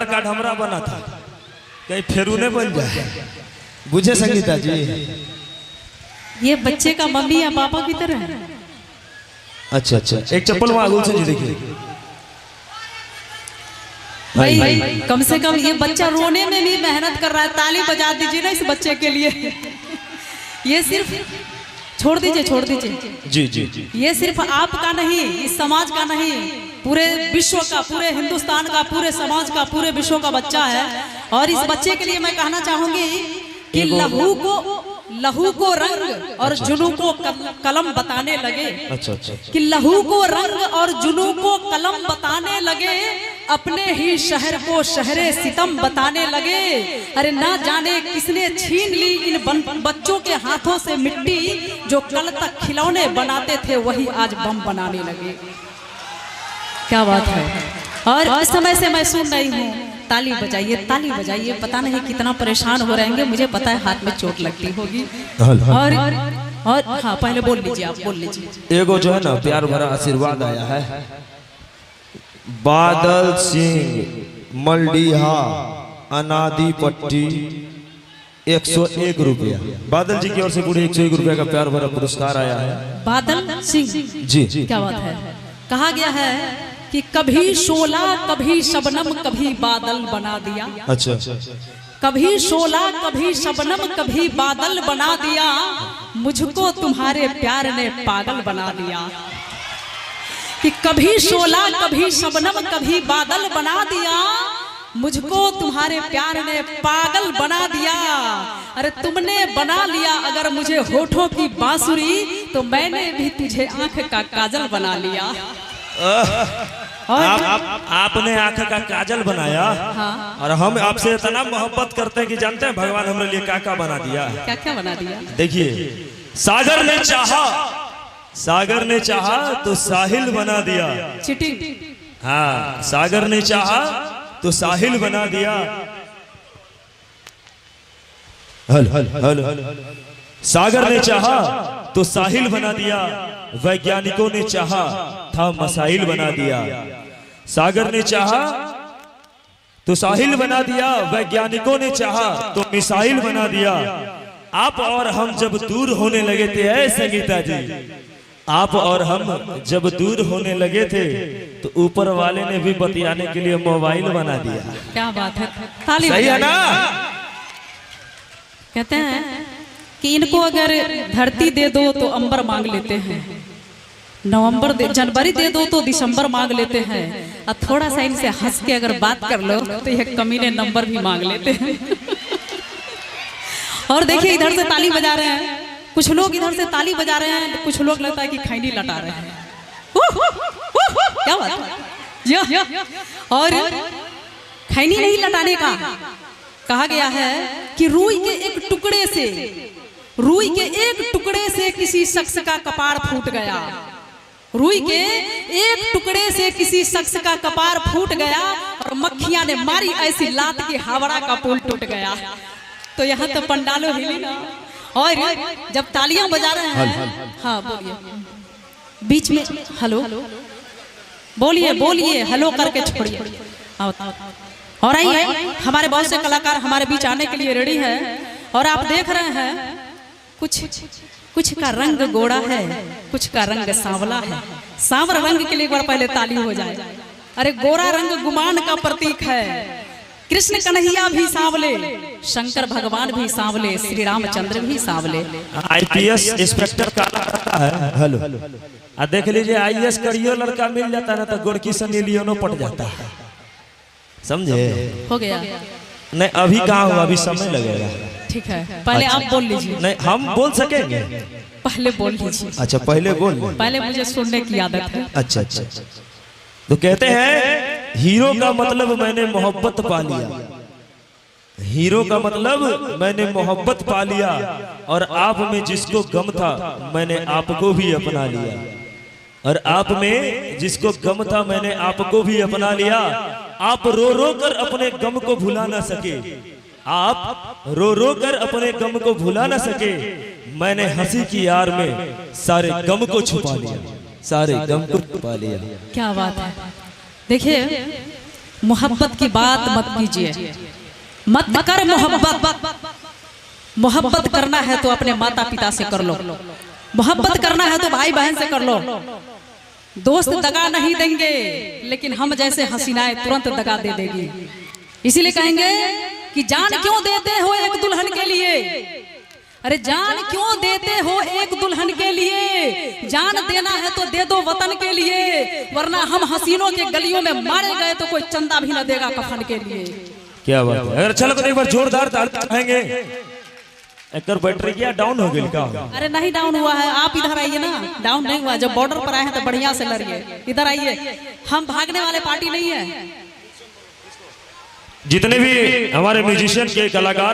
Card हमरा बना था, कहीं फेरू नहीं बन जाए। बुझे संगीता जी, ये बच्चे का मम्मी या पापा की तरह है। अच्छा अच्छा, एक चप्पल मांगो से जी, देखिए भाई कम से कम ये बच्चा रोने में भी मेहनत कर रहा है, ताली बजा दीजिए ना इस बच्चे के लिए। ये सिर्फ छोड़ दीजिए जी जी जी, ये सिर्फ आपका नहीं, इस समाज का नहीं, पूरे विश्व का, पूरे हिंदुस्तान का, पूरे समाज का, पूरे विश्व का बच्चा है। और इस बच्चे के लिए मैं कहना चाहूंगी कि लहू को रंग और जुनू को कलम बताने लगे। अच्छा अच्छा, कि लहू को रंग और जुनू को कलम बताने लगे, अपने ही शहर को शहरे सितम बताने लगे। अरे ना जाने किसने छीन ली इन बच्चों के हाथों से मिट्टी, जो कल तक खिलौने बनाते थे वही आज बम बनाने लगे। क्या बात है। और इस समय से मैं सुन रही हूँ, ताली बजाइए। पता नहीं कितना परेशान हो रहेंगे, मुझे पता है हाथ में चोट लगती होगी। और हाँ, पहले बोल लीजिए, आप बोल लीजिए। एगो जो है ना प्यार भरा आशीर्वाद आया है, बादल सिंह मलडीहा अनादी पट्टी 101 रुपया। बादल जी की ओर से पूरे 101 रुपया का प्यार भरा पुरस्कार आया है। बादल सिंह जी, क्या बात है। कहा गया है कि कभी शोला कभी शबनम कभी बादल बना दिया। अच्छा, कभी शोला कभी शबनम कभी बादल बना दिया, मुझको तुम्हारे प्यार ने पागल बना दिया। कि कभी शोला कभी शबनम कभी बादल बना दिया, मुझको तुम्हारे प्यार ने पागल बना दिया। अरे तुमने बना लिया अगर मुझे होठों की बांसुरी, तो मैंने भी तुझे आंख का काजल बना लिया। आपने आंख का काजल बनाया। हाँ। और हम आपसे इतना मोहब्बत करते हैं कि जानते हैं भगवान हमारे लिए क्या बना दिया। क्या बना दिया। देखिए, सागर ने चाहा तो साहिल बना दिया। चिटिंग। हाँ, सागर ने चाहा तो साहिल बना दिया। सागर ने चाहा तो साहिल बना दिया, वैज्ञानिकों ने चाहा था मसाइल बना दिया। सागर ने चाहा तो साहिल बना दिया, वैज्ञानिकों ने चाहा तो मिसाइल बना दिया। आप और हम जब दूर होने लगे थे, ऐ संगीता जी, आप और हम जब दूर होने लगे थे, तो ऊपर वाले ने भी बतियाने के लिए मोबाइल बना दिया। क्या बात है, ताली सही है ना। कहते हैं कि इनको अगर धरती दे दो तो अंबर मांग लेते हैं, जनवरी दे दो तो दिसंबर मांग लेते हैं, और थोड़ा सा इनसे हंस के अगर बात कर लो तो यह कमीने नंबर भी मांग लेते हैं। और देखिए इधर से ताली बजा रहे हैं कुछ लोग, इधर से ताली बजा रहे हैं कुछ लोग, लगता है कि खैनी लटा रहे हैं। क्या बात है। और खैनी नहीं लटाने का कहा गया है कि रुई के एक टुकड़े से किसी शख्स का कपार फूट गया। रुई के एक टुकड़े से किसी शख्स का कपार फूट गया, और मक्खियां ने मारी ऐसी लात कि हावड़ा का पुल टूट गया। तो यहाँ तो पंडालो हिली ना। और जब तालियां बजा रहे हैं, हाँ बोलिए, बीच में हेलो बोलिए हेलो करके छोड़िए। और आइए, हमारे बहुत से कलाकार हमारे बीच आने के लिए रेडी है। और आप देख रहे हैं कुछ का रंग गोरा है, कुछ का रंग सांवला है। सांवर रंग के लिए एक बार पहले ताली हो जाए। अरे गोरा रंग गुमान का प्रतीक है, कृष्ण कन्हैया भी सांवले, शंकर भगवान भी सांवले, श्री रामचंद्र भी सांवले। आईपीएस इंस्पेक्टर काला रहता है। हेलो, देख लीजिए, आईएएस करियो लड़का मिल जाता है ना, तो गोरकी से नीलियों पट जाता है। समझे? हो गया। नहीं अभी कहाँ हुआ, अभी समय लगेगा। ठीक है, पहले आप बोल लीजिए। नहीं हम बोल सकेंगे, पहले बोल लीजिए। अच्छा पहले बोल, पहले मुझे सुनने की आदत है। अच्छा, तो कहते हैं हीरो का मतलब मैंने मोहब्बत पा लिया। हीरो का मतलब मैंने मोहब्बत पा लिया, और आप में जिसको गम था मैंने आपको भी अपना लिया। और आप में जिसको गम था मैंने आपको भी अपना लिया। आप रो रो कर अपने गम को भुला ना सके, आप रो रो कर अपने गम को भुला ना सके, मैंने हंसी की यार में सारे गम को छुपा लिया, सारे गम को छुपा लिया। क्या बात है। देखिए मोहब्बत की बात मत कीजिए, मत कर मोहब्बत। मोहब्बत करना है तो अपने माता पिता से कर लो, मोहब्बत करना है तो भाई बहन से कर लो। दोस्त दगा नहीं देंगे, लेकिन हम जैसे हसीनाएं तुरंत दगा दे देगी। इसीलिए कहेंगे कि जान क्यों देते हो एक दुल्हन के लिए। अरे जान क्यों देते हो एक दुल्हन के लिए, जान देना है तो दे दो वतन के लिए, वरना हम हसीनों के गलियों में मारे गए तो कोई चंदा भी न देगा कफन के लिए। क्या बात है। अगर चलो एक बार जोरदार ताली बजाएंगे। एक बैटरी क्या डाउन हो गई क्या? अरे नहीं डाउन हुआ है, आप इधर आइए ना। डाउन नहीं हुआ, जब बॉर्डर पर आए हैं तो बढ़िया से लड़िए। इधर आइए, हम भागने वाले पार्टी नहीं है। जितने भी हमारे म्यूजिशियन के कलाकार